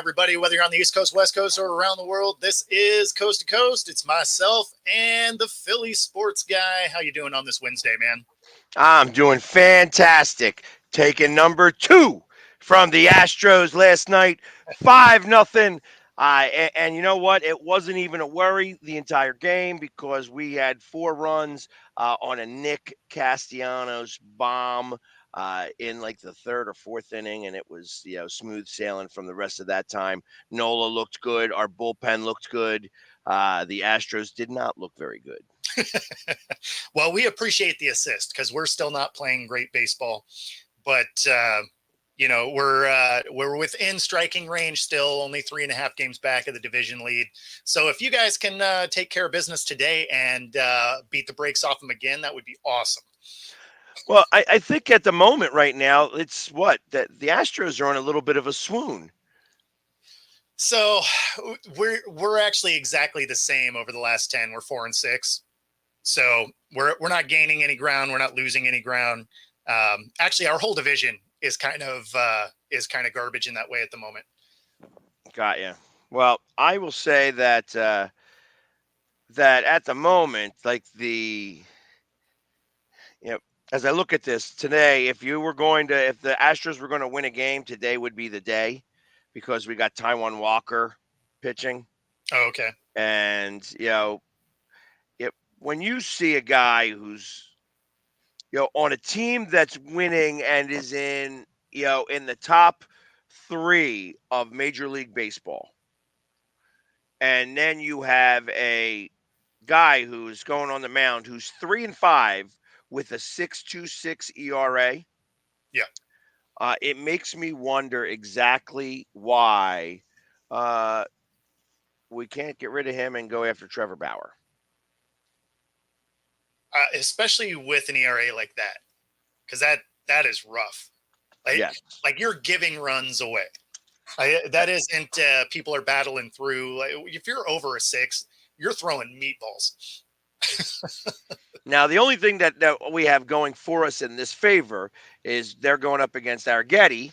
everybody, whether you're on the East Coast, West Coast, or around the world. This is Coast to Coast. It's myself and the Philly sports guy. How you doing on this Wednesday, man? I'm doing fantastic. Taking number 2 from the Astros last night, 5-0. And you know what? It wasn't even a worry the entire game because we had 4 runs on a Nick Castellanos bomb in like the third or fourth inning, and it was smooth sailing from the rest of that time. Nola looked good. Our bullpen looked good. The Astros did not look very good. Well, we appreciate the assist because we're still not playing great baseball, but we're within striking range still, only 3.5 games back of the division lead. So if you guys can take care of business today and beat the brakes off them again, that would be awesome. Well, I think at the moment right now, it's what that the Astros are on a little bit of a swoon. So we're actually exactly the same over the last 10. We're 4-6. So we're not gaining any ground. We're not losing any ground. Actually, our whole division is kind of garbage in that way at the moment. Got you. Well, I will say that that at the moment, like as I look at this today, if the Astros were going to win a game, today would be the day because we got Taijuan Walker pitching. Oh, okay. And when you see a guy who's on a team that's winning and is in the top 3 of Major League Baseball, and then you have a guy who's going on the mound who's 3-5 with a 6.26 ERA. Yeah. It makes me wonder exactly why we can't get rid of him and go after Trevor Bauer. Especially with an ERA like that, because that is rough. Like you're giving runs away. That isn't people are battling through. Like, if you're over a 6, you're throwing meatballs. Now, the only thing that we have going for us in this favor is they're going up against Arrighetti,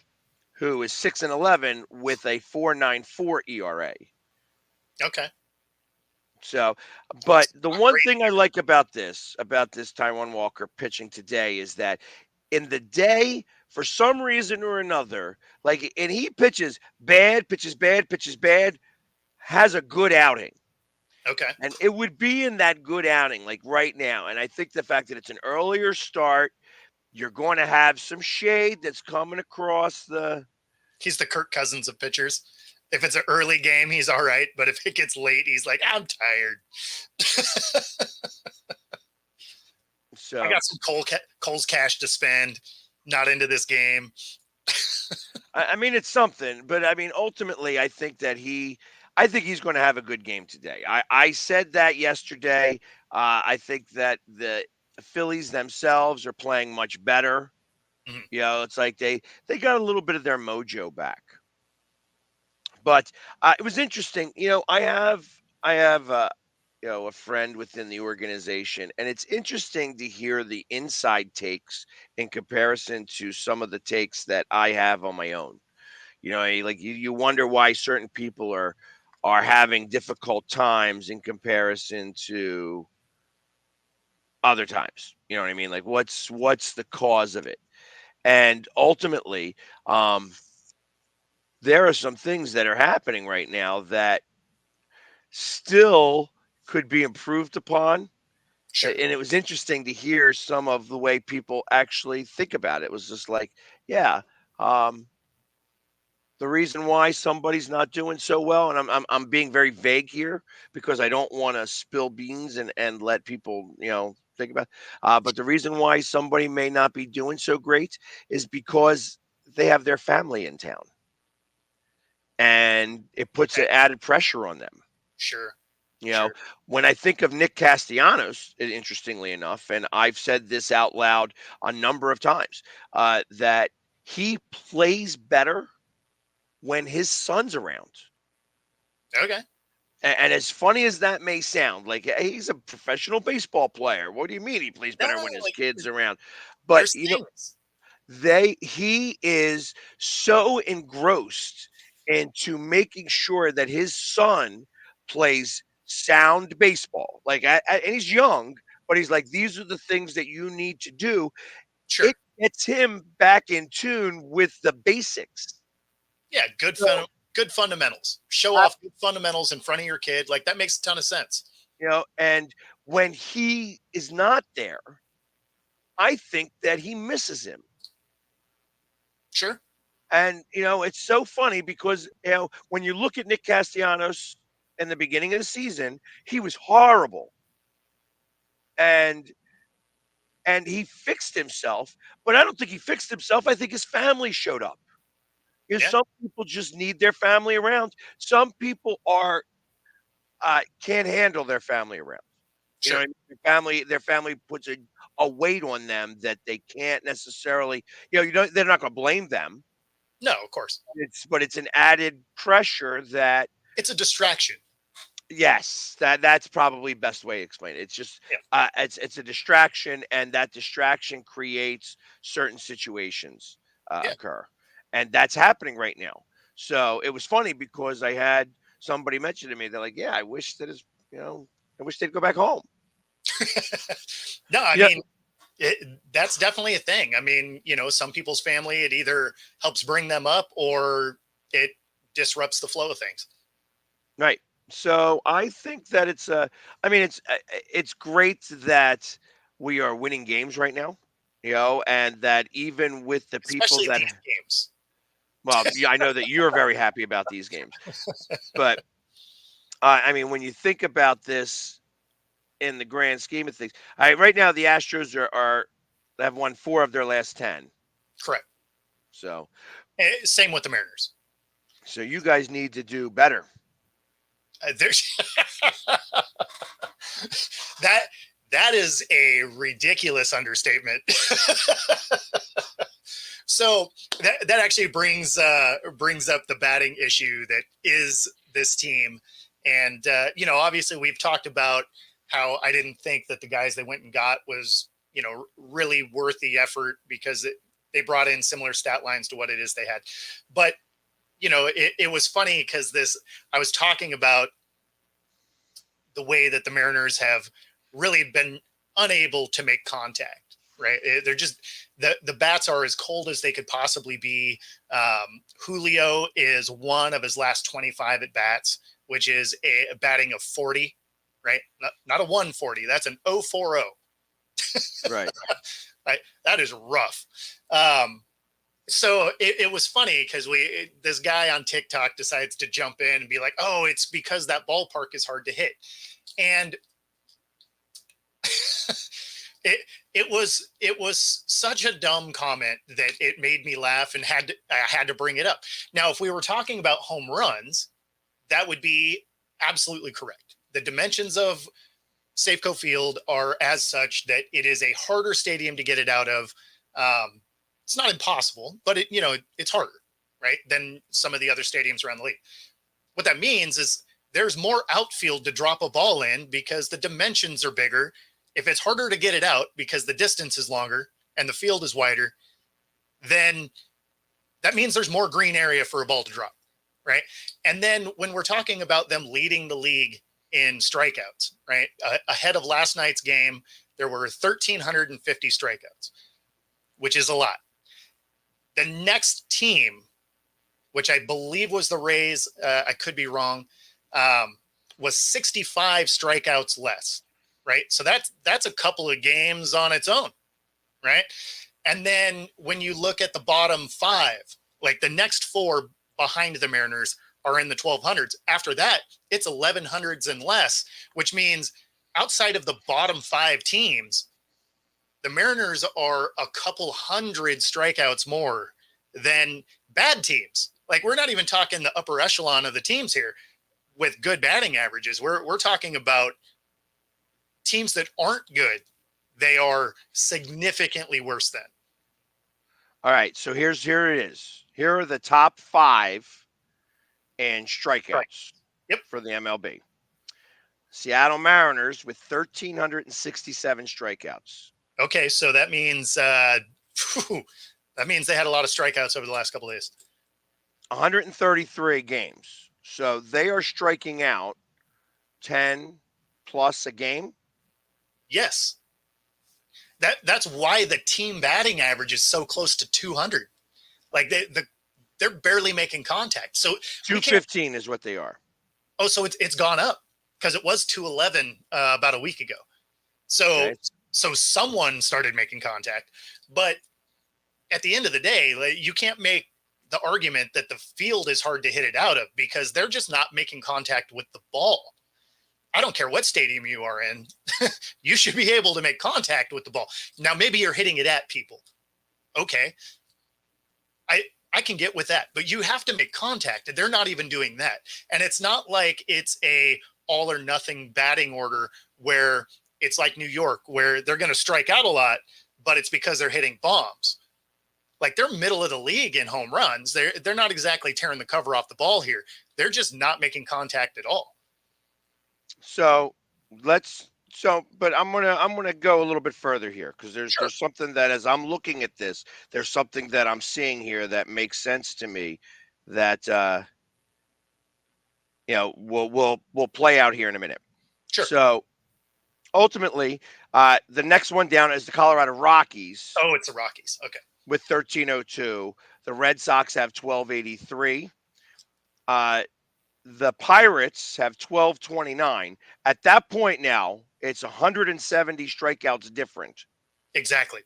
who is 6-11 with a 4.94 ERA. Okay. So, but the one thing I like about this Taijuan Walker pitching today is that in the day, for some reason or another, and he pitches bad, has a good outing. Okay. And it would be in that good outing, like right now. And I think the fact that it's an earlier start, you're going to have some shade that's coming across the. He's the Kirk Cousins of pitchers. If it's an early game, he's all right. But if it gets late, he's like, I'm tired. So I got some Cole's cash to spend. Not into this game. I mean, it's something. But I mean, ultimately, I think he's going to have a good game today. I said that yesterday. I think that the Phillies themselves are playing much better. Mm-hmm. It's like they got a little bit of their mojo back. But it was interesting. I have a friend within the organization, and it's interesting to hear the inside takes in comparison to some of the takes that I have on my own. You wonder why certain people are having difficult times in comparison to other times. You know what I mean? Like what's the cause of it? And ultimately, there are some things that are happening right now that still could be improved upon. Sure. And it was interesting to hear some of the way people actually think about it. It was just like, yeah, the reason why somebody's not doing so well, and I'm being very vague here because I don't want to spill beans and let people think about. But the reason why somebody may not be doing so great is because they have their family in town, and it puts an added pressure on them. Sure. When I think of Nick Castellanos, interestingly enough, and I've said this out loud a number of times, that he plays better when his son's around. Okay. And as funny as that may sound, like he's a professional baseball player. What do you mean he plays better when his kid's around? But he is so engrossed into making sure that his son plays sound baseball. Like, and he's young, but he's like, these are the things that you need to do. Sure. It gets him back in tune with the basics. Yeah. So, Good fundamentals. Show I, off good fundamentals in front of your kid. Like that makes a ton of sense. and when he is not there, I think that he misses him. Sure. And, it's so funny because, when you look at Nick Castellanos in the beginning of the season, he was horrible. And he fixed himself, but I don't think he fixed himself. I think his family showed up. Yeah. Some people just need their family around. Some people can't handle their family around. You know Sure. what I mean? Their family puts a weight on them that they can't necessarily, they're not going to blame them. No, of course. But it's an added pressure that, It's a distraction. yes, that's probably best way to explain it. It's just, Yeah. it's a distraction, and that distraction creates certain situations Yeah. occur, and that's happening right now. So it was funny because I had somebody mention to me, they're like, "Yeah, I wish that I wish they'd go back home." No, I Yeah, mean, that's definitely a thing. I mean, some people's family, it either helps bring them up or it disrupts the flow of things. right. So I think that I mean, it's great that we are winning games right now, and that even with the people Especially that, these games. well, yeah, I know that you're very happy about these games, but I mean, when you think about this in the grand scheme of things, right now the Astros have won 4 of their last 10. Correct. So, Same with the Mariners. you guys need to do better. There's that that is a ridiculous understatement. So that actually brings up the batting issue that is this team, and obviously we've talked about how I didn't think that the guys they went and got was really worth the effort because they brought in similar stat lines to what it is they had, but it was funny because I was talking about the way that the Mariners have really been unable to make contact. Right, they're just the bats are as cold as they could possibly be. Julio is one of his last 25 at bats, which is a batting of 40. Right, not a 140. That's an 040. Right. Right, that is rough. So it was funny because this guy on TikTok decides to jump in and be like, "Oh, it's because that ballpark is hard to hit," and it was such a dumb comment that it made me laugh and I had to bring it up. Now, if we were talking about home runs, that would be absolutely correct. The dimensions of Safeco Field are as such that it is a harder stadium to get it out of. It's not impossible, but it's harder, right, than some of the other stadiums around the league. What that means is there's more outfield to drop a ball in because the dimensions are bigger. If it's harder to get it out because the distance is longer and the field is wider, then that means there's more green area for a ball to drop, right? And then when we're talking about them leading the league in strikeouts, right? Ahead of last night's game, there were 1,350 strikeouts, which is a lot. The next team, which I believe was the Rays, I could be wrong, was 65 strikeouts less, right? So that's a couple of games on its own, right? And then when you look at the bottom 5, like the next 4 behind the Mariners are in the 1,200s. After that, it's 1,100s and less, which means outside of the bottom 5 teams, the Mariners are a couple hundred strikeouts more than bad teams. Like we're not even talking the upper echelon of the teams here with good batting averages. We're talking about teams that aren't good. They are significantly worse than. All right, so here it is. Here are the top 5 in Right. strikeouts Yep. for the MLB. Seattle Mariners with 1,367 strikeouts. Okay, so that means they had a lot of strikeouts over the last couple of days. 133 games. So they are striking out 10 plus a game. Yes. That's why the team batting average is so close to 200. Like they're barely making contact. So we can't. 215 is what they are. Oh, so it's gone up because it was 211 about a week ago. So Okay. so someone started making contact, but at the end of the day, like, you can't make the argument that the field is hard to hit it out of because they're just not making contact with the ball. I don't care what stadium you are in. You should be able to make contact with the ball. Now, maybe you're hitting it at people. Okay. I can get with that, but you have to make contact, and they're not even doing that. And it's not like it's a all or nothing batting order where it's like New York, where they're going to strike out a lot, but it's because they're hitting bombs. Like, they're middle of the league in home runs. They're not exactly tearing the cover off the ball here. They're just not making contact at all. So but I'm gonna go a little bit further here because there's something that as I'm looking at this, there's something that I'm seeing here that makes sense to me that will play out here in a minute. Sure. So ultimately, the next one down is the Colorado Rockies. Oh, it's the Rockies. Okay. With 1302. The Red Sox have 1283. The Pirates have 1229. At that point now, it's 170 strikeouts different. Exactly.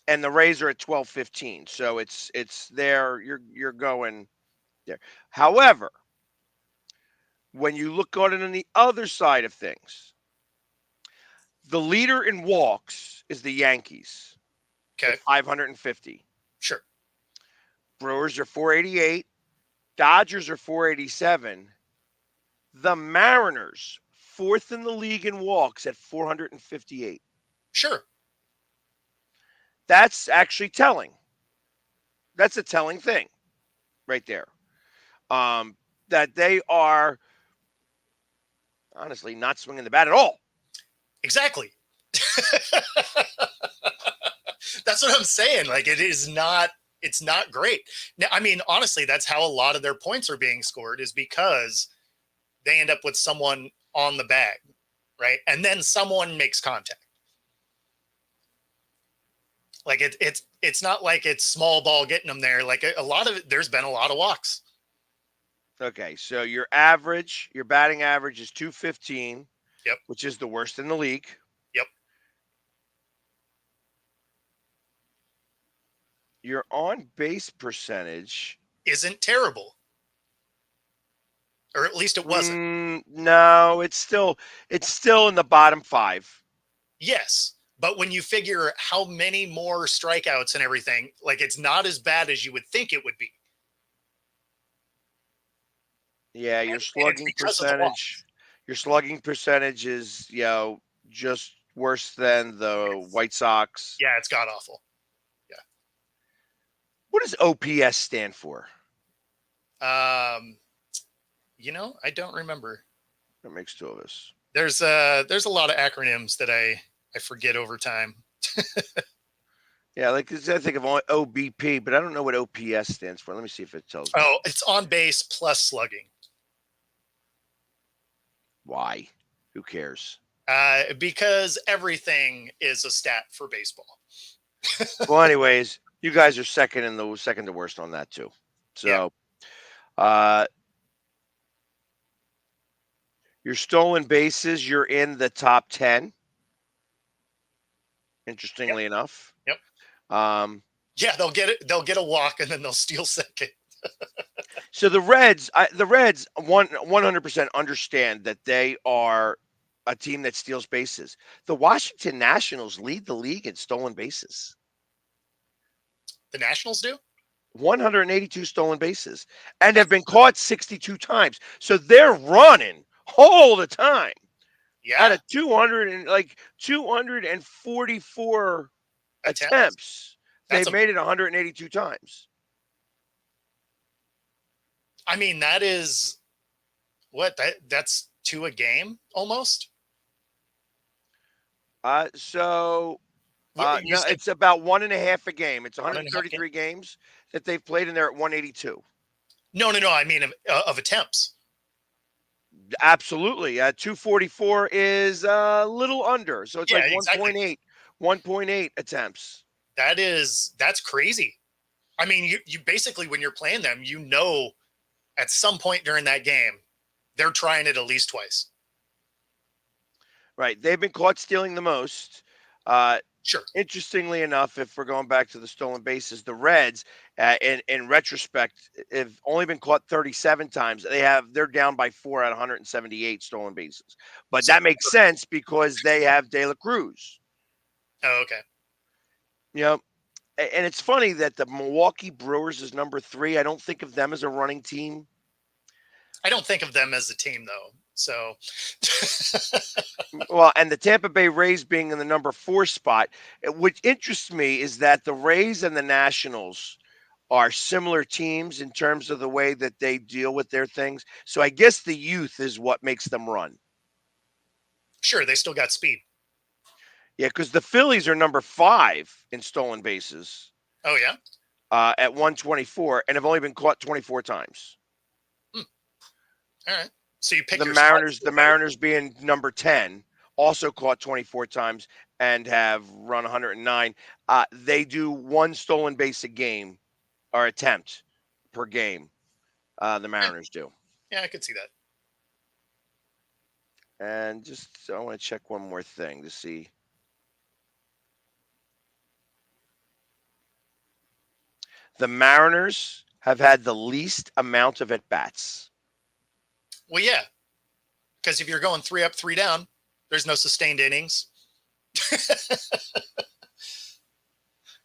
And the Rays are at 1215. So it's there. You're going there. However, when you look on it on the other side of things, the leader in walks is the Yankees. Okay. 550. Sure. Brewers are 488. Dodgers are 487. The Mariners, fourth in the league in walks at 458. Sure. That's actually telling. That's a telling thing right there. That they are honestly not swinging the bat at all. Exactly. That's what I'm saying. Like, it's not great. Now, I mean, honestly, that's how a lot of their points are being scored, is because they end up with someone on the bag, right? And then someone makes contact. Like, it's not like it's small ball getting them there. Like, a lot of it, there's been a lot of walks. Okay, so your batting average is 215. Yep. Which is the worst in the league. Yep. Your on base percentage isn't terrible. Or at least it wasn't. No, it's still in the bottom 5. Yes. But when you figure how many more strikeouts and everything, like, it's not as bad as you would think it would be. Yeah, your slugging percentage is, just worse than the White Sox. Yeah, it's god awful. Yeah. What does OPS stand for? I don't remember. That makes two of us. There's a lot of acronyms that I forget over time. Yeah, like I think of OBP, but I don't know what OPS stands for. Let me see if it tells me. Oh, it's on base plus slugging. Why? Who cares? Because everything is a stat for baseball. Well, anyways, you guys are second to worst on that too. So, your stolen bases, you're in the top 10. Interestingly enough. Yep. Yeah, they'll get it. They'll get a walk and then they'll steal second. So the Reds 100% understand that they are a team that steals bases. The Washington Nationals lead the league in stolen bases. The Nationals do? 182 stolen bases and have been caught 62 times. So they're running all the time. Yeah. Out of 244 attempts, they've made it 182 times. I mean, that is that's 2 a game almost. No, it's about 1.5 a game. It's 133 games that they've played, and they're at 182. No. I mean of attempts. Absolutely. 244 is a little under. So it's Yeah, like exactly. 1.8 attempts. That's crazy. I mean, you basically when you're playing them, at some point during that game, they're trying it at least twice. Right. They've been caught stealing the most. Uh, Sure. Interestingly enough, if we're going back to the stolen bases, the Reds, in retrospect, have only been caught 37 times. They're down by 4 out of 178 stolen bases, but So, that makes sense because they have De La Cruz. oh, okay. You know, and it's funny that the Milwaukee Brewers is number 3. I don't think of them as a running team. I don't think of them as a team though. So, Well, and the Tampa Bay Rays being in the number 4 spot, which interests me is that the Rays and the Nationals are similar teams in terms of the way that they deal with their things. So I guess the youth is what makes them run. sure, they still got speed. Yeah, because the Phillies are number 5 in stolen bases Oh yeah. at 124 and have only been caught 24 times. Hmm. All right. So you pick The your spots. Mariners, the Mariners being number 10, also caught 24 times and have run 109. They do one stolen base a game or attempt per game. The Yeah, Mariners do. yeah, I could see that. And just I want to check one more thing to see. The Mariners have had the least amount of at bats. Well, yeah, because if you're going 3 up, 3 down, there's no sustained innings.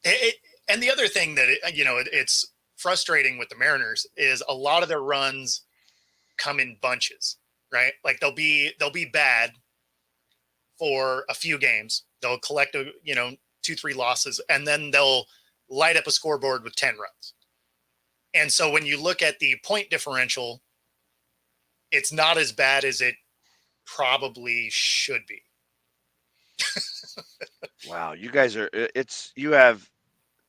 It, and the other thing that it's frustrating with the Mariners is a lot of their runs come in bunches, right? Like they'll be bad for a few games. They'll collect 2, 3 losses, and then they'll light up a scoreboard with 10 runs. And so when you look at the point differential, it's not as bad as it probably should be. Wow, you guys are you have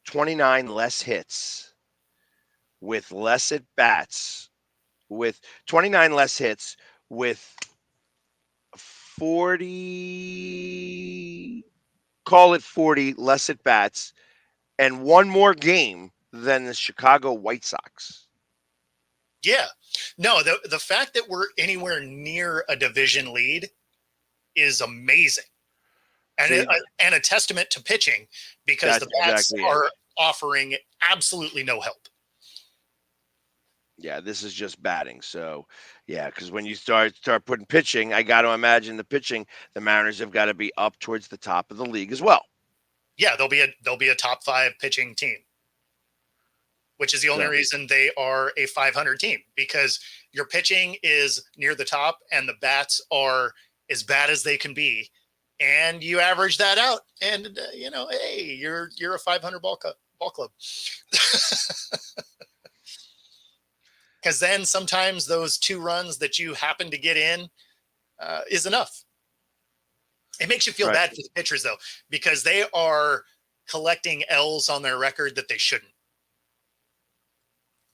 29 less hits with less at bats with 29 less hits with 40, call it 40 less at bats and one more game than the Chicago White Sox. Yeah. No, the fact that we're anywhere near a division lead is amazing. And See, and a testament to pitching because that's the bats exactly it. are offering absolutely no help. Yeah, this is just batting. So, yeah, because when you start putting pitching, I got to imagine the pitching. The Mariners have got to be up towards the top of the league as well. Yeah, they'll be a top 5 pitching team, which is the only So, reason they are a 500 team because your pitching is near the top and the bats are as bad as they can be, and you average that out, and hey, you're a 500 ball club. Because then sometimes those 2 runs that you happen to get in is enough. It makes you feel right. bad for the pitchers, though, because they are collecting L's on their record that they shouldn't.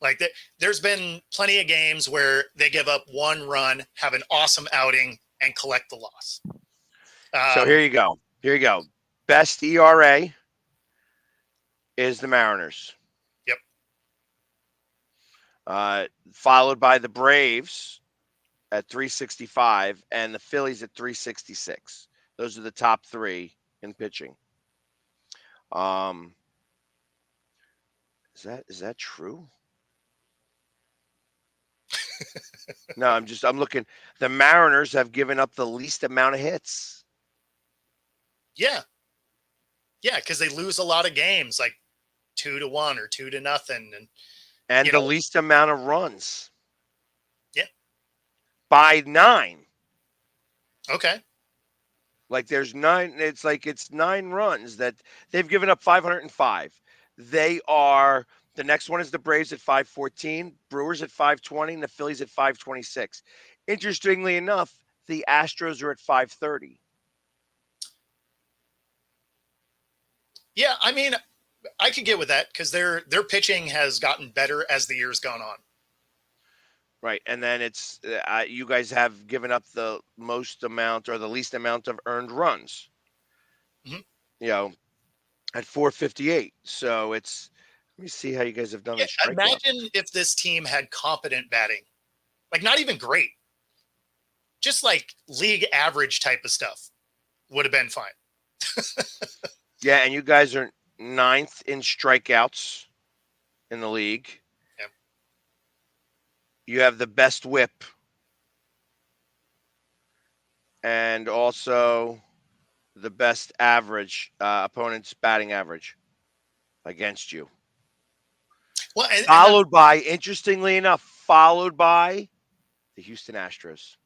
Like there's been plenty of games where they give up 1 run, have an awesome outing, and collect the loss. So here you go. Here you go. Best ERA is the Mariners. Yep. Followed by the Braves at 365 and the Phillies at 366. Those are the top 3 in pitching. Is that true? No, I'm looking. The Mariners have given up the least amount of hits. Yeah. Yeah, because they lose a lot of games, like 2-1 or 2-0, And the least amount of runs. Yeah. By 9. Okay. Like there's 9. It's 9 runs that they've given up 505. The next one is the Braves at 514, Brewers at 520, and the Phillies at 526. Interestingly enough, the Astros are at 530. Yeah, I mean, I could get with that because their pitching has gotten better as the years gone on. Right, and then it's you guys have given up the most amount or the least amount of earned runs. Mhm. You know, at 458. So it's let me see how you guys have done in Yeah, strikeouts. imagine if this team had competent batting, like not even great, just like league average type of stuff would have been fine. Yeah, and you guys are ninth in strikeouts in the league. Yeah. You have the best whip and also the best average opponent's batting average against you. Well, and that's Followed by, interestingly enough, followed by the Houston Astros.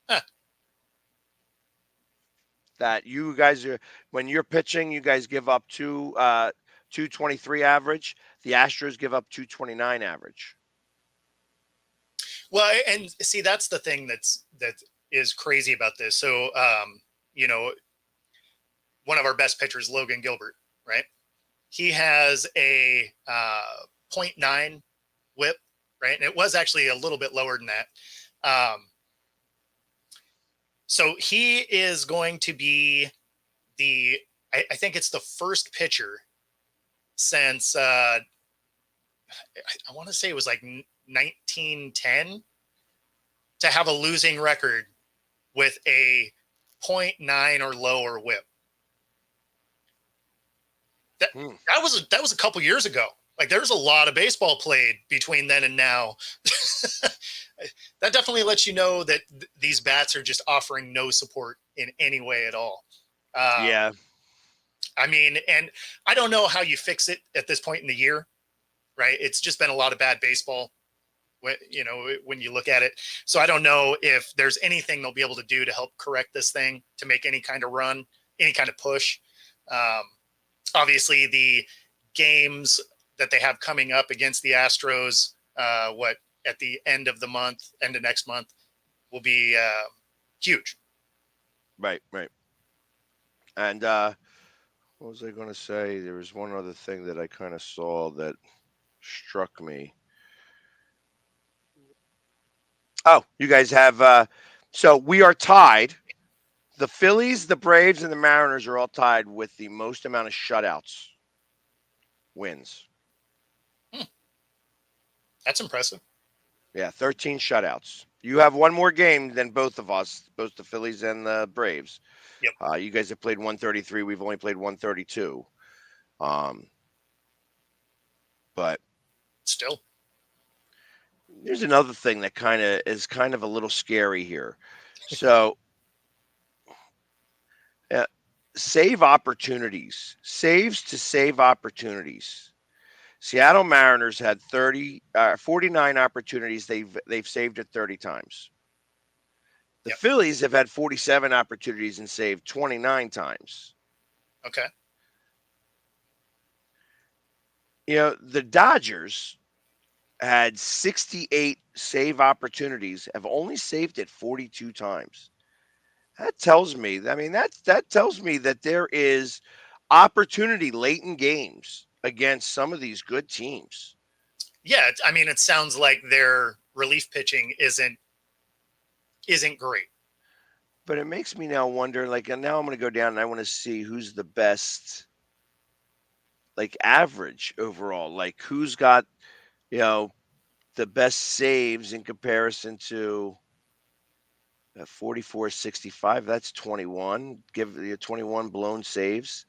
huh, That you guys are when you're pitching, you guys give up 223 average. The Astros give up 229 average. well, and see that's the thing that is crazy about this. So, you know, one of our best pitchers, Logan Gilbert, right? He has a point .9 whip, right? And it was actually a little bit lower than that. So he is going to be I think it's the first pitcher since I want to say it was like 1910 to have a losing record with a point .9 or lower whip. That Hmm. that was a couple years ago. Like there's a lot of baseball played between then and now. That definitely lets you know that these bats are just offering no support in any way at all. Yeah, I mean, and I don't know how you fix it at this point in the year, right? It's just been a lot of bad baseball, you know, when you look at it. So I don't know if there's anything they'll be able to do to help correct this thing, to make any kind of run, any kind of push. Um, Obviously, the games that they have coming up against the Astros, at the end of the month, end of next month, will be huge. right, right. And what was I going to say? There was one other thing that I kind of saw that struck me. Oh, you guys have so we are tied. The Phillies, the Braves, and the Mariners are all tied with the most amount of shutouts wins. Hmm, that's impressive. Yeah, 13 shutouts. You have one more game than both of us, both the Phillies and the Braves. Yep. You guys have played 133. We've only played 132. Um, but Still. there's another thing that kind of a little scary here. So, uh, save opportunities, saves to save opportunities. Seattle Mariners had 49 opportunities. They've saved it 30 times. The Yep. Phillies have had 47 opportunities and saved 29 times. Okay. You know, the Dodgers had 68 save opportunities, have only saved it 42 times. That tells me, I mean, that tells me that there is opportunity late in games against some of these good teams. Yeah. I mean, it sounds like their relief pitching isn't great. But it makes me now wonder, like, and now I'm going to go down and I want to see who's the best, like, average overall. Like, who's got, you know, the best saves in comparison to 44-65. That's 21. Give you 21 blown saves.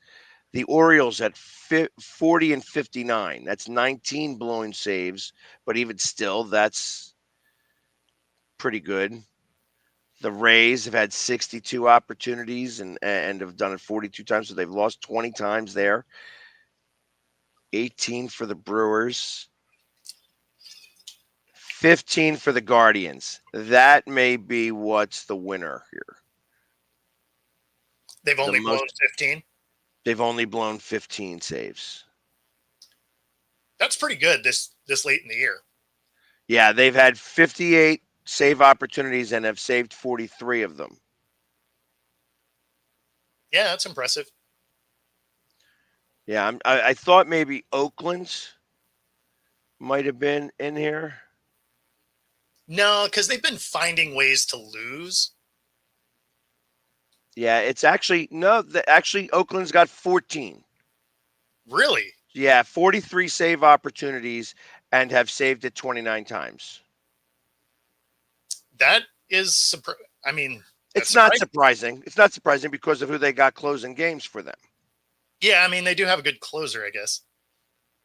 The Orioles at 40 and 59. That's 19 blown saves, but even still, that's pretty good. The Rays have had 62 opportunities and have done it 42 times, so they've lost 20 times there. 18 for the Brewers. 15 for the Guardians. That may be what's the winner here. They've The only blown most 15. they've only blown 15 saves. That's pretty good this late in the year. Yeah, they've had 58 save opportunities and have saved 43 of them. Yeah, that's impressive. Yeah, I thought maybe Oakland's might have been in here. No, because they've been finding ways to lose. Yeah, it's actually no. Actually, Oakland's got 14. Really? Yeah, 43 save opportunities and have saved it 29 times. That is I mean, that's It's not surprising. surprising. It's not surprising because of who they got closing games for them. Yeah, I mean, they do have a good closer, I guess.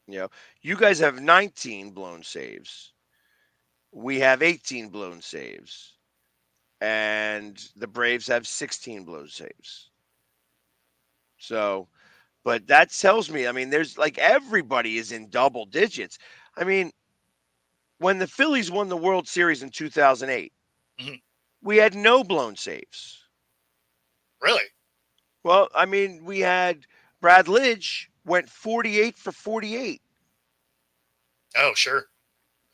You know, you guys have 19 blown saves. We have 18 blown saves. And the Braves have 16 blown saves. So, but that tells me, I mean, there's like everybody is in double digits. I mean, when the Phillies won the World Series in 2008, Mhm. we had no blown saves. Really? Well, I mean, we had Brad Lidge went 48 for 48. Oh, sure.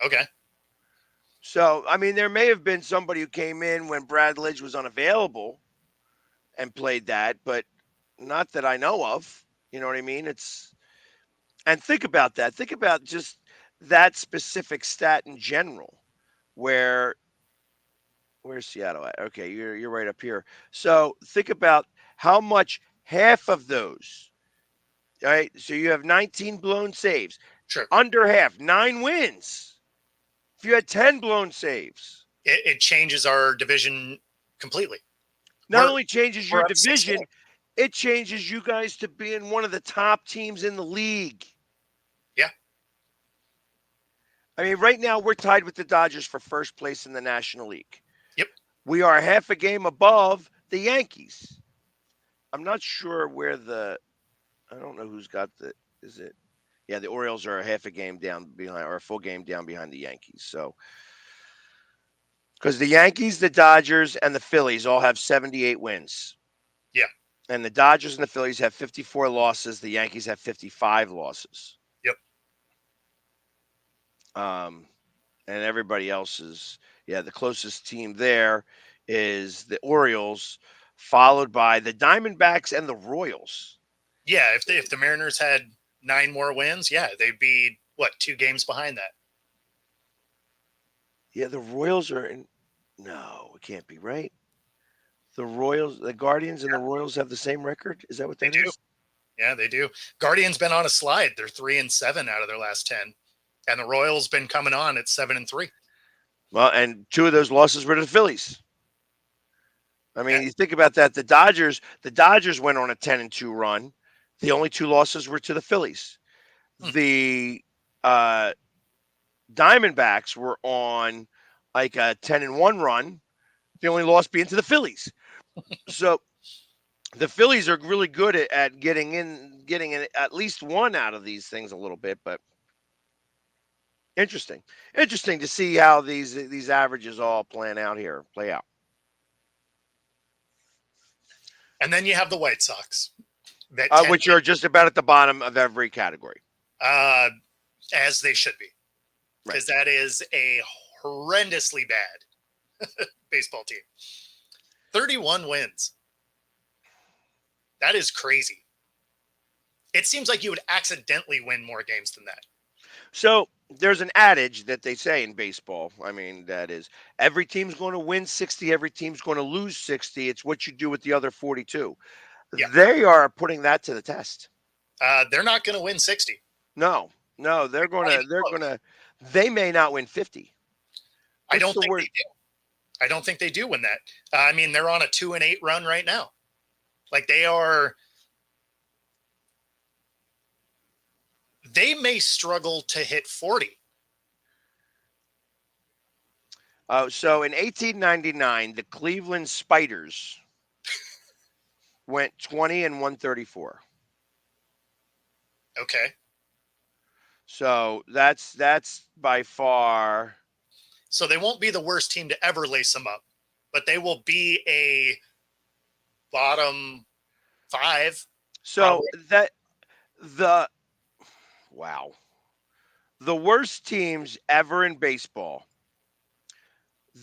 Okay. So, I mean, there may have been somebody who came in when Brad Lidge was unavailable and played that, but not that I know of. You know what I mean? And think about that. Think about just that specific stat in general, where where's Seattle at? Okay, you're right up here. So think about how much half of those. All right, so you have 19 blown saves, Sure. under half, 9 wins. If you had 10 blown saves, It changes our division completely. not We're only changes your we're up 6 division, games. it changes you guys to being one of the top teams in the league. Yeah. I mean, right now we're tied with the Dodgers for first place in the National League. Yep. We are half a game above the Yankees. I'm not sure where I don't know who's got is it? Yeah, the Orioles are a half a game down behind, or a full game down behind the Yankees. So, because the Yankees, the Dodgers, and the Phillies all have 78 wins. Yeah. And the Dodgers and the Phillies have 54 losses. The Yankees have 55 losses. Yep. And everybody else is, yeah, the closest team there is the Orioles, followed by the Diamondbacks and the Royals. Yeah. If the Mariners had 9 more wins, yeah, they'd be what, 2 games behind that. Yeah, the Royals are in. No, it can't be right. The Royals, the Guardians, and the Royals have the same record. Is that what They that do. is? Yeah, they do. Guardians been on a slide. They're 3-7 out of their last 10, and the Royals been coming on at 7-3. Well, and 2 of those losses were to the Phillies. I Yeah. mean, you think about that. The Dodgers went on a 10-2 run. The only 2 losses were to the Phillies. Hmm. The uh, Diamondbacks were on like a 10-1 run. The only loss being to the Phillies. So the Phillies are really good at getting in at least one out of these things a little bit, but interesting to see how these averages all play out. And then you have the White Sox that 10 Which are just about at the bottom of every category. uh, as they should be, Right. because that is a horrendously bad baseball team. 31 wins. That is crazy. It seems like you would accidentally win more games than that. So there's an adage that they say in baseball. I mean, that is every team's going to win 60, every team's going to lose 60. It's what you do with the other 42. Yeah. They are putting that to the test. They're not going to win 60. No, they may not win 50. I What's don't the think word? they do. I don't think they do win that. I mean, they're on a 2-8 run right now. Like they may struggle to hit 40. So in 1899, the Cleveland Spiders went 20 and 134. Okay. So that's by far. So they won't be the worst team to ever lace them up, but they will be a bottom 5. So Probably. wow, the worst teams ever in baseball.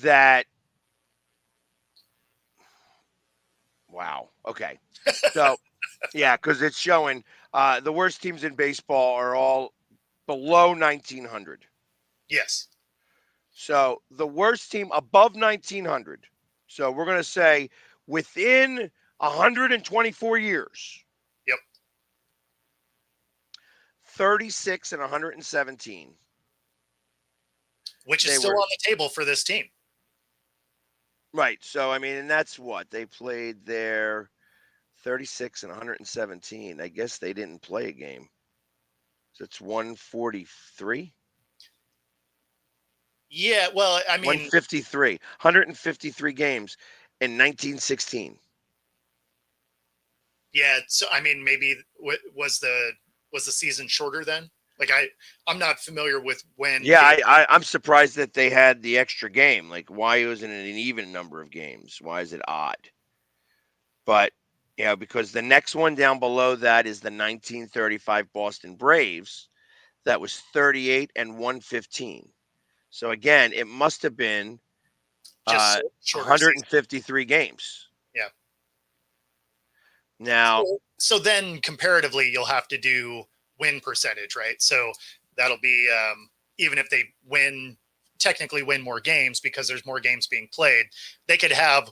That wow. Okay. So yeah, because it's showing the worst teams in baseball are all below 1900. Yes. So the worst team above 1900. So we're going to say within 124 years, Yep. 36 and 117. Which is They still were on the table for this team. right. So I mean, and that's what they played there 36 and 117. I guess they didn't play a game. So it's 143, Yeah, well, I mean, 153, 153 games in 1916. yeah. So I mean, maybe was the season shorter then? Like I'm not familiar with when Yeah, game. I'm surprised that they had the extra game. Like, why isn't it an even number of games? Why is it odd? But because the next one down below that is the 1935 Boston Braves. That was 38 and 115. So again, it must have been Just shorter season. 153 games. Yeah. Now, So then comparatively, you'll have to do win percentage, right? So that'll be even if they technically win more games because there's more games being played, they could have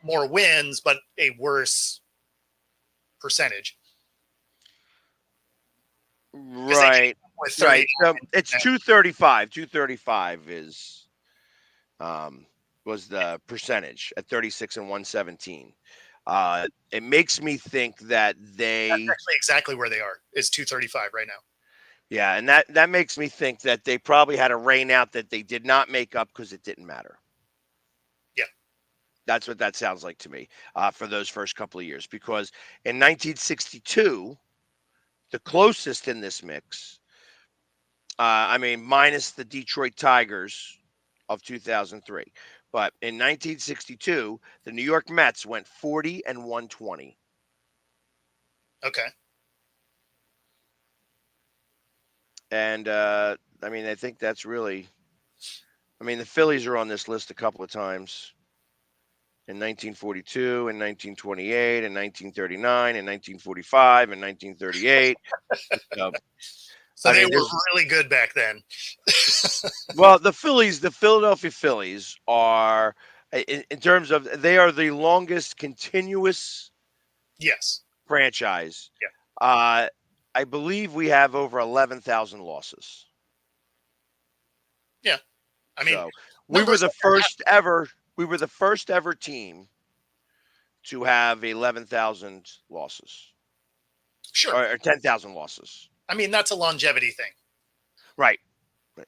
more wins, but a worse percentage. right, With 30. right. So it's 235. 235 is was the percentage at 36 and 117. It makes me think that That's they, actually exactly where they are. Is 235 right now. yeah, and that makes me think that they probably had a rain out that they did not make up because it didn't matter. Yeah. That's what that sounds like to me for those first couple of years. Because in 1962, the closest in this mix, I mean, minus the Detroit Tigers of 2003. But in 1962, the New York Mets went 40 and 120. Okay. And I mean, I think that's really, I mean, the Phillies are on this list a couple of times in 1942, in 1928, in 1939, in 1945, in 1938. So I they mean, were there's, really good back then. well, the Philadelphia Phillies are, in terms of, they are the longest continuous Yes. franchise. Yeah. I believe we have over 11,000 losses. Yeah. I mean, So we were numbers the like that first ever. We were the first ever team to have 11,000 losses sure. or 10,000 losses. I mean, that's a longevity thing. Right. Right.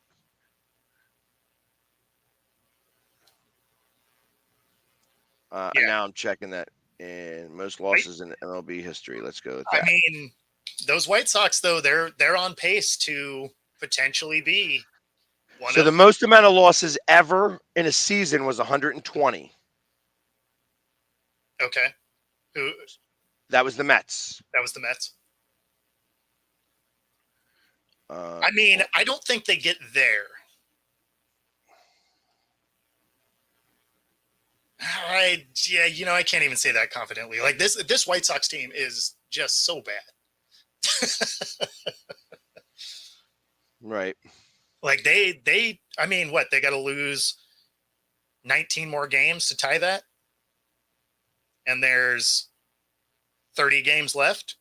Yeah. And now I'm checking that in most losses in MLB history. Let's go with I that. mean, those White Sox though, they're on pace to potentially be one So of the most amount of losses ever in a season was 120. okay. Who That was the Mets. that was the Mets. Uh, I mean, I don't think they get there. Yeah, I can't even say that confidently. Like this White Sox team is just so bad. right. Like I mean, what, they got to lose 19 more games to tie that, and there's 30 games left.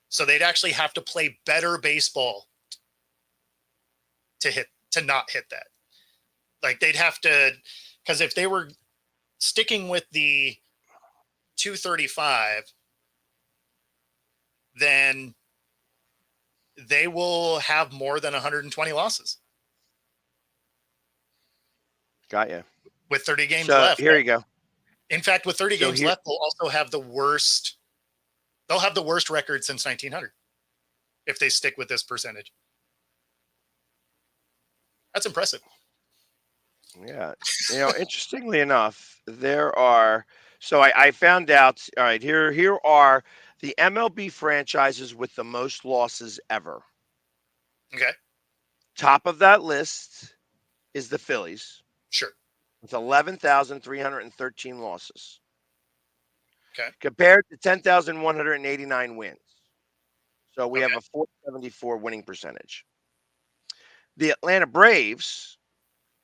So they'd actually have to play better baseball to not hit that. Like they'd have to, because if they were sticking with the 235, then they will have more than 120 losses Got you. with 30 games So left. here you go. In fact, with 30 So games left, they'll also have the worst. They'll have the worst record since 1900 if they stick with this percentage. That's impressive. Yeah. Interestingly enough, there are, so I found out, all right, here are the MLB franchises with the most losses ever. Okay, Top of that list is the Phillies sure. with 11,313 losses Okay, compared to 10,189 wins. So we have okay, a 474 winning percentage. The Atlanta Braves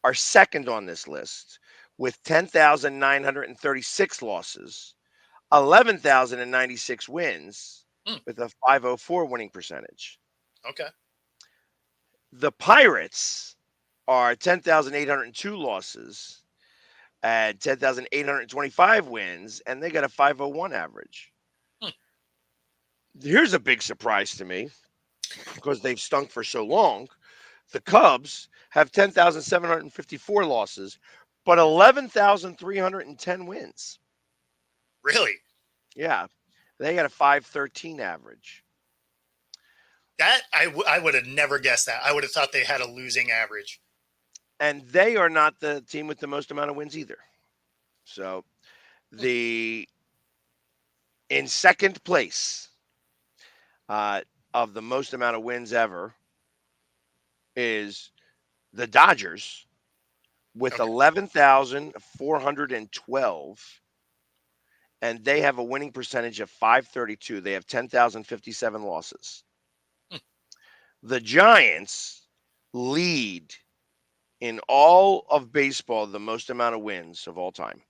are second on this list with 10,936 losses, 11,096 wins, Hmm. with a 504 winning percentage. Okay. The Pirates are 10,802 losses and 10,825 wins, and they got a 501 average. Hmm. Here's a big surprise to me because they've stunk for so long. The Cubs have 10,754 losses, but 11,310 wins. Really? Yeah, they got a 513 average. That I would have never guessed that. I would have thought they had a losing average. And they are not the team with the most amount of wins either. So the in second place uh, of the most amount of wins ever is the Dodgers with Okay. 11,412, and they have a winning percentage of 532. They have 10,057 losses. Hmm. The Giants lead in all of baseball the most amount of wins of all time.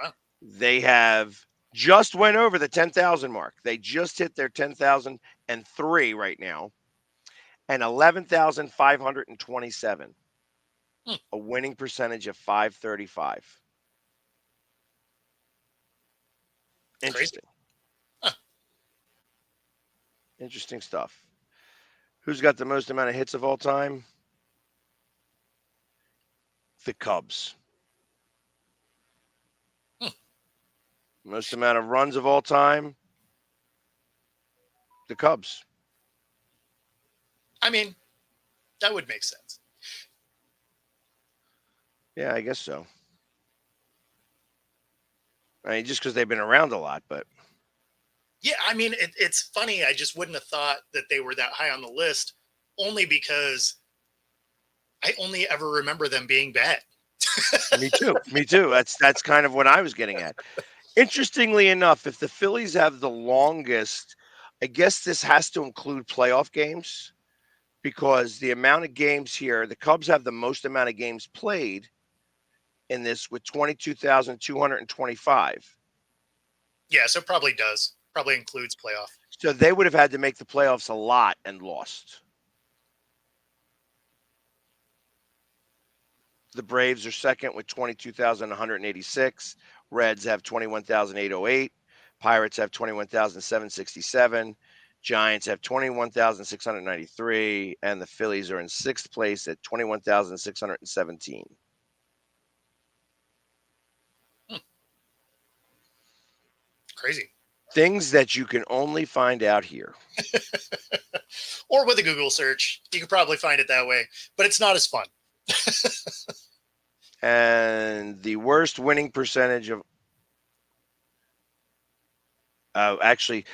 Wow. They have just went over the 10,000 mark. They just hit their 10,003 right now, and 11,527, Hmm. a winning percentage of 535. Crazy. Interesting. Huh. Interesting stuff. Who's got the most amount of hits of all time? The Cubs. Hmm. Most amount of runs of all time? The Cubs. I mean, that would make sense. Yeah, I guess so. I mean, just because they've been around a lot, but Yeah, I mean, it's funny. I just wouldn't have thought that they were that high on the list, only because I only ever remember them being bad. me too. Me too. That's kind of what I was getting at. Interestingly enough, if the Phillies have the longest, I guess this has to include playoff games because the amount of games here, the Cubs have the most amount of games played in this with 22,225. Yeah, so probably does. Probably includes playoff. So they would have had to make the playoffs a lot and lost. The Braves are second with 22,186. Reds have 21,808. Pirates have 21,767. Giants have 21,693. And the Phillies are in sixth place at 21,617. Crazy. Things that you can only find out here. Or with a Google search, you could probably find it that way, but it's not as fun. And the worst winning percentage of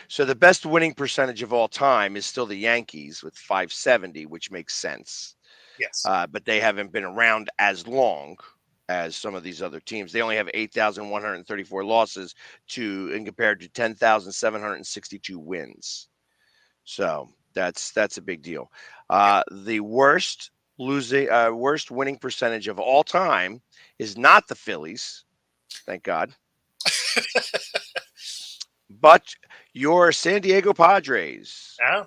so the best winning percentage of all time is still the Yankees with 570, which makes sense. Yes. But they haven't been around as long as some of these other teams. They only have 8,134 losses and compared to 10,762 wins. So that's a big deal. The worst winning percentage of all time is not the Phillies, thank God, but your San Diego Padres, Yeah.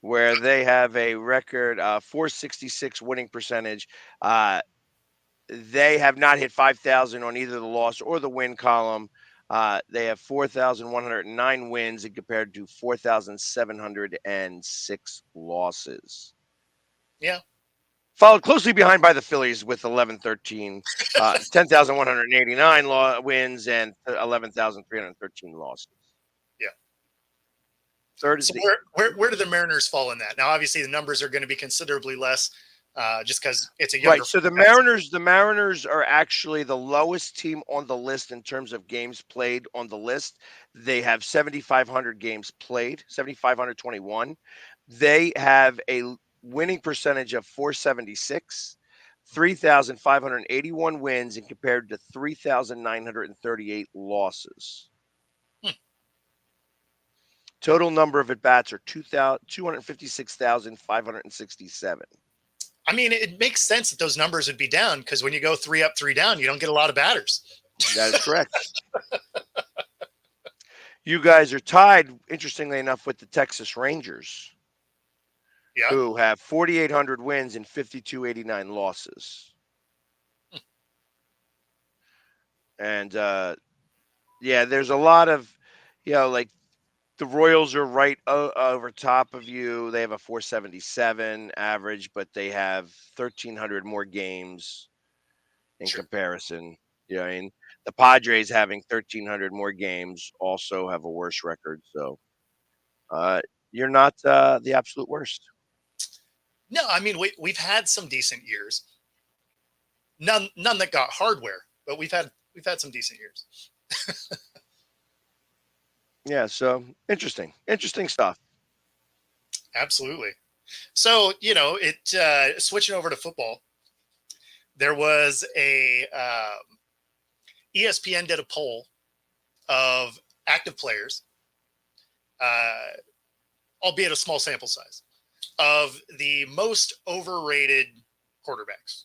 where they have a record 466 winning percentage. They have not hit 5,000 on either the loss or the win column. They have 4,109 wins and compared to 4,706 losses. Yeah. Followed closely behind by the Phillies with 11,13, 10,189 wins and 11,313 losses. Yeah. Third is So the where do the Mariners fall in that? Now, obviously, the numbers are going to be considerably less, just because it's a younger. right. So the Mariners are actually the lowest team on the list in terms of games played on the list. They have 7,500 games played, 7,521. They have a winning percentage of 476, 3,581 wins, and compared to 3,938 losses. Hmm. Total number of at bats are 256,567. I mean, it makes sense that those numbers would be down because when you go 3 up, 3 down, you don't get a lot of batters. That is correct. You guys are tied, interestingly enough, with the Texas Rangers, Yeah. who have 4,800 wins and 5,289 losses. And yeah, there's a lot of, like the Royals are right over top of you. They have a 477 average, but they have 1,300 more games in Sure. comparison. You know what I mean? The Padres having 1,300 more games also have a worse record. So you're not the absolute worst. No, I mean, we've had some decent years. None that got hardware, but we've had some decent years. Yeah, so interesting stuff. Absolutely. So, switching over to football, there was a ESPN did a poll of active players, albeit a small sample size, of the most overrated quarterbacks,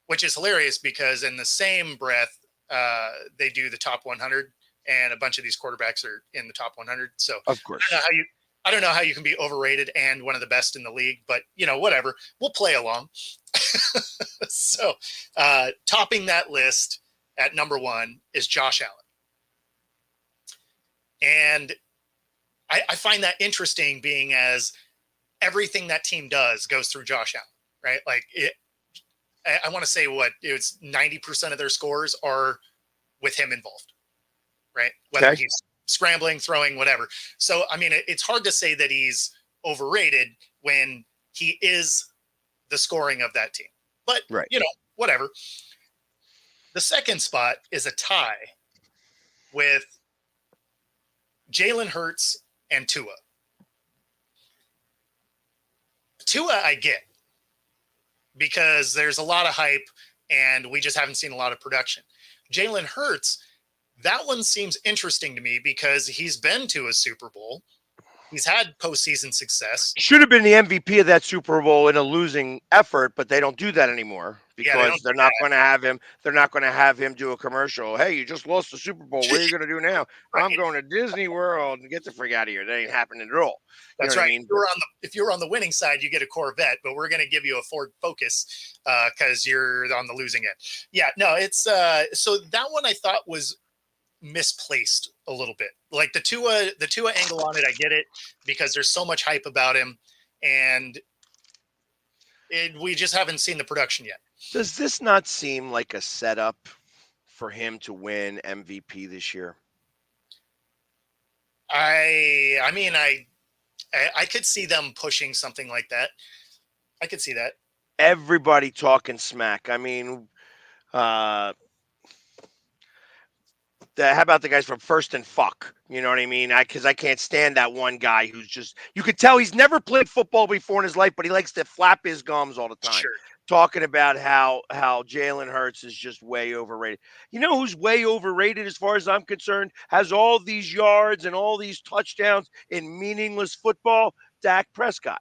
which is hilarious because in the same breath, they do the top 100, and a bunch of these quarterbacks are in the top 100. So Of course. I don't know how you can be overrated and one of the best in the league, but whatever. We'll play along. So, topping that list at number 1 is Josh Allen, and I find that interesting, being as everything that team does goes through Josh Allen, right? Like I want to say it's 90% of their scores are with him involved, right? Whether he's scrambling, throwing, whatever. So, I mean, it's hard to say that he's overrated when he is the scoring of that team. But, right. Whatever. The second spot is a tie with Jalen Hurts and Tua. Tua, I get, because there's a lot of hype and we just haven't seen a lot of production. Jalen Hurts, that one seems interesting to me because he's been to a Super Bowl. He's had postseason success. Should have been the MVP of that Super Bowl in a losing effort, but they don't do that anymore because they're not going to have him. They're not going to have him do a commercial. Hey, you just lost the Super Bowl. What are you going to do now? Right. I'm going to Disney World and get the freak out of here. That ain't happening at all. That's right. I mean? If you're on the winning side, you get a Corvette, but we're going to give you a Ford Focus because you're on the losing end. Yeah, no, it's so that one I thought was misplaced a little bit. Like the Tua angle on it, I get it because there's so much hype about him, and we just haven't seen the production yet. Does this not seem like a setup for him to win MVP this year? I mean, I could see them pushing something like that. I could see that. Everybody talking smack. I mean, how about the guys from First and Fuck? You know what I mean? Because I can't stand that one guy who's just, you could tell he's never played football before in his life, but he likes to flap his gums all the time. Sure. Talking about how Jalen Hurts is just way overrated. You know who's way overrated as far as I'm concerned? Has all these yards and all these touchdowns in meaningless football? Dak Prescott.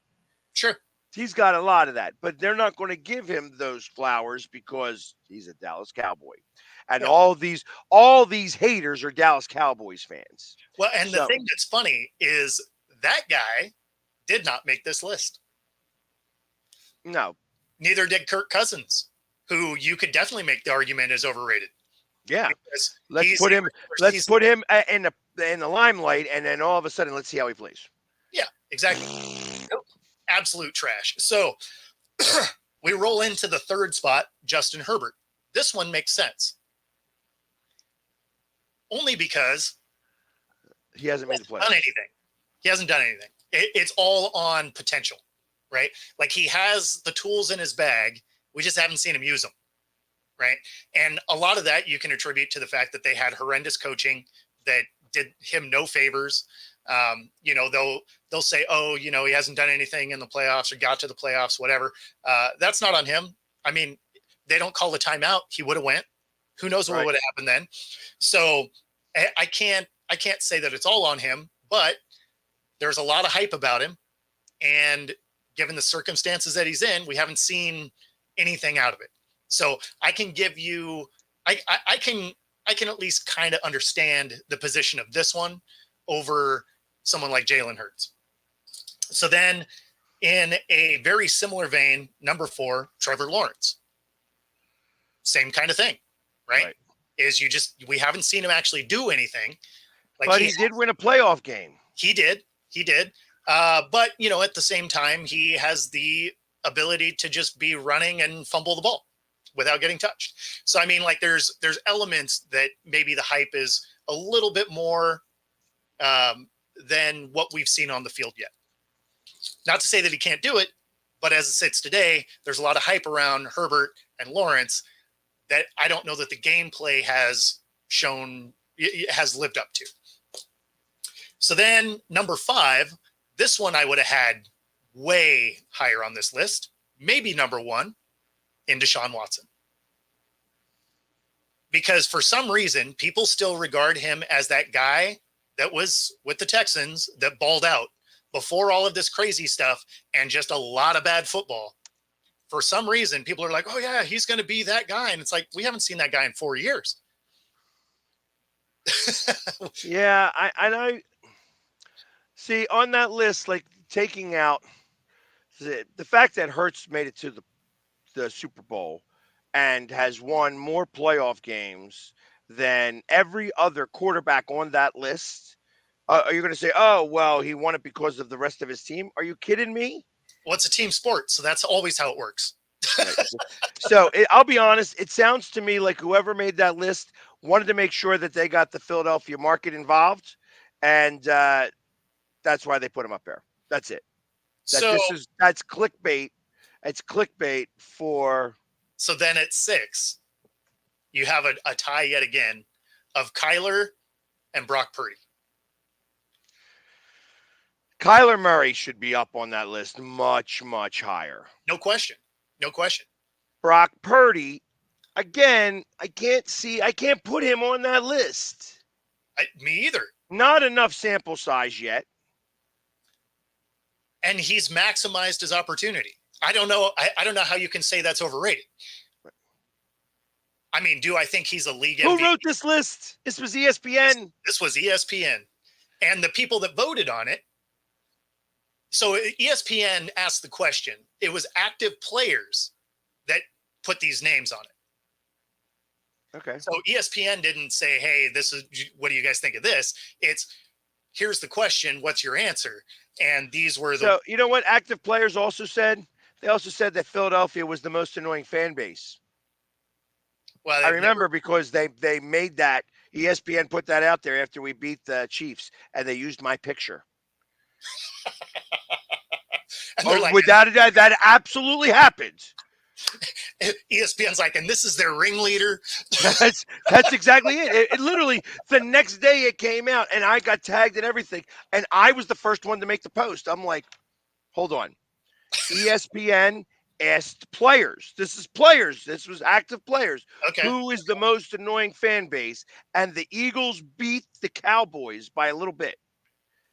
Sure. He's got a lot of that, but they're not going to give him those flowers because he's a Dallas Cowboy. And all these haters are Dallas Cowboys fans. Well, and the thing that's funny is that guy did not make this list. No. Neither did Kirk Cousins, who you could definitely make the argument is overrated. Yeah. Let's put him in the limelight, and then all of a sudden let's see how he plays. Yeah, exactly. Absolute trash. So we roll into the third spot, Justin Herbert. This one makes sense. Only because he hasn't made the playoffs. Done anything. He hasn't done anything. It's all on potential, right? Like he has the tools in his bag. We just haven't seen him use them, right? And a lot of that you can attribute to the fact that they had horrendous coaching that did him no favors. They'll say, oh, he hasn't done anything in the playoffs or got to the playoffs, whatever. That's not on him. I mean, they don't call the timeout. He would have went. Who knows what would have happened then? So I can't say that it's all on him, but there's a lot of hype about him. And given the circumstances that he's in, we haven't seen anything out of it. So I can give you, I can at least kind of understand the position of this one over someone like Jalen Hurts. So then in a very similar vein, number 4, Trevor Lawrence. Same kind of thing, right? Is we haven't seen him actually do anything. But he did win a playoff game. He did. But, at the same time, he has the ability to just be running and fumble the ball without getting touched. So, I mean, like there's elements that maybe the hype is a little bit more than what we've seen on the field yet. Not to say that he can't do it, but as it sits today, there's a lot of hype around Herbert and Lawrence that I don't know that the gameplay has lived up to. So then number 5, this one I would have had way higher on this list, maybe number 1, in Deshaun Watson. Because for some reason, people still regard him as that guy that was with the Texans that balled out before all of this crazy stuff and just a lot of bad football. For some reason, people are like, oh yeah, he's going to be that guy. And it's like, we haven't seen that guy in 4 years. Yeah. I see on that list, like taking out the fact that Hurts made it to the Super Bowl and has won more playoff games than every other quarterback on that list. Are you going to say, oh, well, he won it because of the rest of his team? Are you kidding me? Well, it's a team sport, so that's always how it works. So I'll be honest. It sounds to me like whoever made that list wanted to make sure that they got the Philadelphia market involved, and that's why they put him up there. That's it. That's clickbait. It's clickbait for. So then at 6, you have a tie yet again of Kyler and Brock Purdy. Kyler Murray should be up on that list much, much higher. No question. Brock Purdy, again, I can't put him on that list. Me either. Not enough sample size yet. And he's maximized his opportunity. I don't know. I don't know how you can say that's overrated. I mean, do I think he's a league MVP? Who wrote this list? This was ESPN. This was ESPN. And the people that voted on it. So ESPN asked the question. It was active players that put these names on it. Okay. So ESPN didn't say, hey, what do you guys think of this? It's, here's the question. What's your answer? And these were So, you know what active players also said? They also said that Philadelphia was the most annoying fan base. Well, I remember because they made that. ESPN put that out there after we beat the Chiefs, and they used my picture. That absolutely happened. ESPN's like, and this is their ringleader. That's exactly it. It literally the next day it came out, and I got tagged and everything, and I was the first one to make the post. I'm like, hold on, ESPN asked players. This is players. This was active players. Okay. Who is the most annoying fan base? And the Eagles beat the Cowboys by a little bit.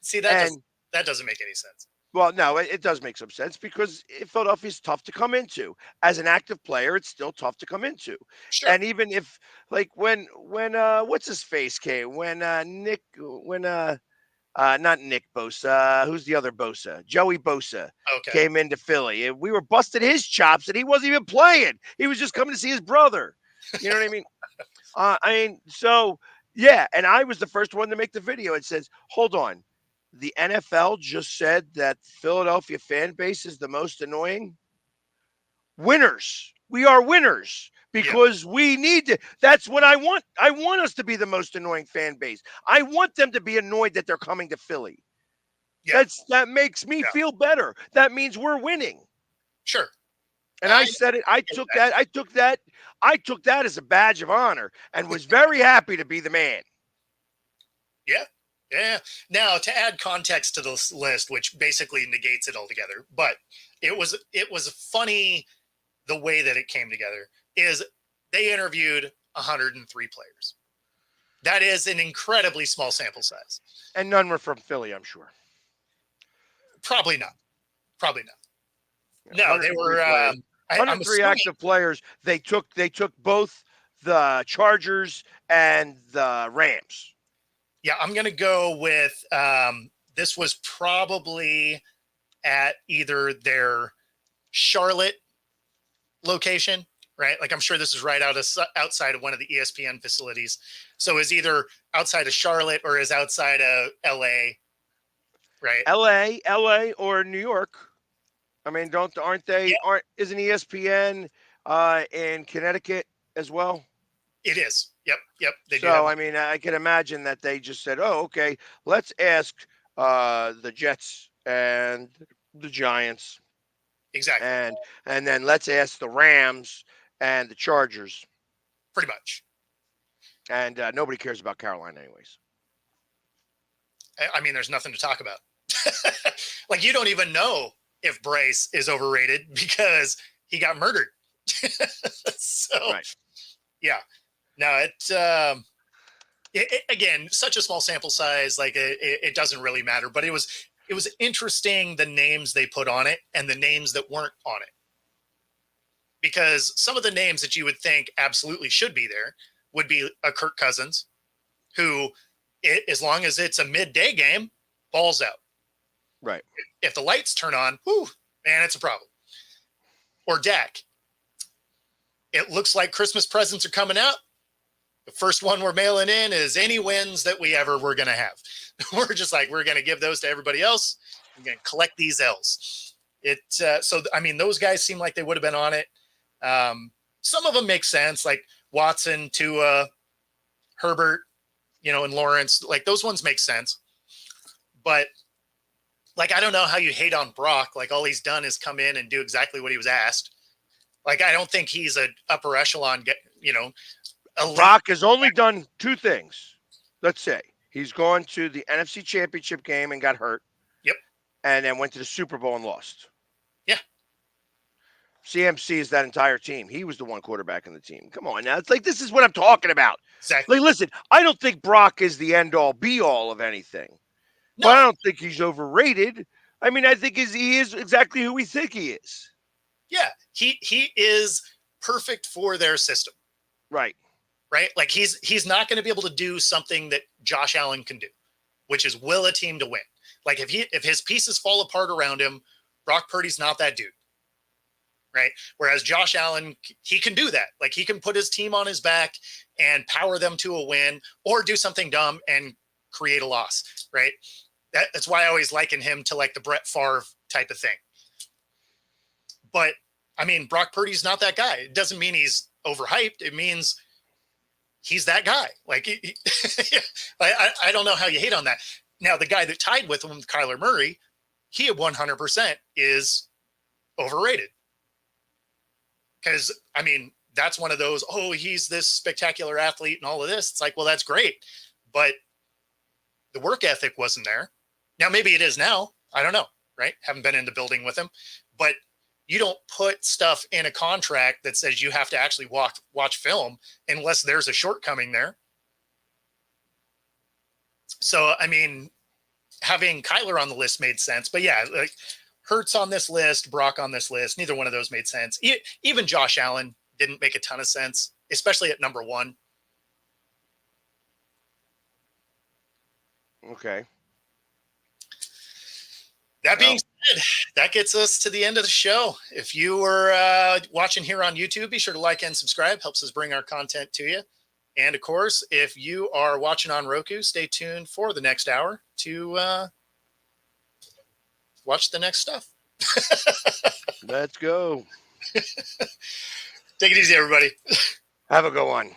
See, that doesn't make any sense. Well, no, it does make some sense because Philadelphia is tough to come into. As an active player, it's still tough to come into. Sure. And even if, like, when what's his face came, not Nick Bosa, who's the other Bosa? Joey Bosa came into Philly. We were busting his chops, and he wasn't even playing. He was just coming to see his brother. You know what I mean? So, yeah, and I was the first one to make the video. It says, hold on. The NFL just said that Philadelphia fan base is the most annoying. Winners. We are winners because we need to. That's what I want. I want us to be the most annoying fan base. I want them to be annoyed that they're coming to Philly. Yeah. That makes me feel better. That means we're winning. Sure. And I said it. I took that as a badge of honor and was very happy to be the man. Yeah. Yeah. Now, to add context to this list, which basically negates it altogether, but it was funny the way that it came together, is they interviewed 103 players. That is an incredibly small sample size. And none were from Philly, I'm sure. Probably not. No, they 103 were. players. I'm 103 assuming. active players. They took both the Chargers and the Rams. Yeah, I'm gonna go with. This was probably at either their Charlotte location, right? Like I'm sure this is right outside of one of the ESPN facilities. So is either outside of Charlotte or is outside of LA, right? LA or New York. I mean, isn't ESPN in Connecticut as well? It is. Yep. They do have. So I mean, I can imagine that they just said, "Oh, okay, let's ask the Jets and the Giants, Exactly. and then let's ask the Rams and the Chargers." Pretty much. And nobody cares about Carolina, anyways. I mean, there's nothing to talk about. Like you don't even know if Bryce is overrated because he got murdered. So Right. yeah, no, it again, such a small sample size, like it doesn't really matter. But it was interesting the names they put on it and the names that weren't on it, because some of the names that you would think absolutely should be there would be a Kirk Cousins, who, as long as it's a midday game, balls out. Right. If the lights turn on, whew, man, it's a problem. Or Dak. It looks like Christmas presents are coming out. The first one we're mailing in is any wins that we ever were going to have. We're just like, we're going to give those to everybody else. We're going to collect these L's. So, I mean, those guys seem like they would have been on it. Some of them make sense, like Watson, Tua, Herbert, and Lawrence. Like those ones make sense. But like, I don't know how you hate on Brock. Like all he's done is come in and do exactly what he was asked. Like, I don't think he's an upper echelon, Brock has only done two things. Let's say he's gone to the NFC Championship game and got hurt. Yep. And then went to the Super Bowl and lost. Yeah. CMC is that entire team. He was the one quarterback in the team. Come on now. It's like, this is what I'm talking about. Exactly. Like, listen, I don't think Brock is the end all be all of anything. No. But I don't think he's overrated. I mean, I think he is exactly who we think he is. Yeah. He is perfect for their system. Right. Right. Like he's not going to be able to do something that Josh Allen can do, which is will a team to win. Like if his pieces fall apart around him, Brock Purdy's not that dude. Right. Whereas Josh Allen, he can do that. Like he can put his team on his back and power them to a win, or do something dumb and create a loss. Right. That's why I always liken him to like the Brett Favre type of thing. But I mean, Brock Purdy's not that guy. It doesn't mean he's overhyped. It means he's that guy. Like, I don't know how you hate on that. Now, the guy that tied with him, Kyler Murray, he 100% is overrated. Because, I mean, that's one of those, oh, he's this spectacular athlete and all of this. It's like, well, that's great. But the work ethic wasn't there. Now, maybe it is now. I don't know, right? Haven't been in the building with him. But you don't put stuff in a contract that says you have to actually watch film unless there's a shortcoming there. So, I mean, having Kyler on the list made sense. But yeah, like Hurts on this list, Brock on this list, neither one of those made sense. Even Josh Allen didn't make a ton of sense, especially at number 1. Okay. That being said, that gets us to the end of the show. If you were watching here on YouTube, be sure to like and subscribe. Helps us bring our content to you. And of course, if you are watching on Roku, stay tuned for the next hour to watch the next stuff. Let's go. Take it easy, everybody. Have a good one.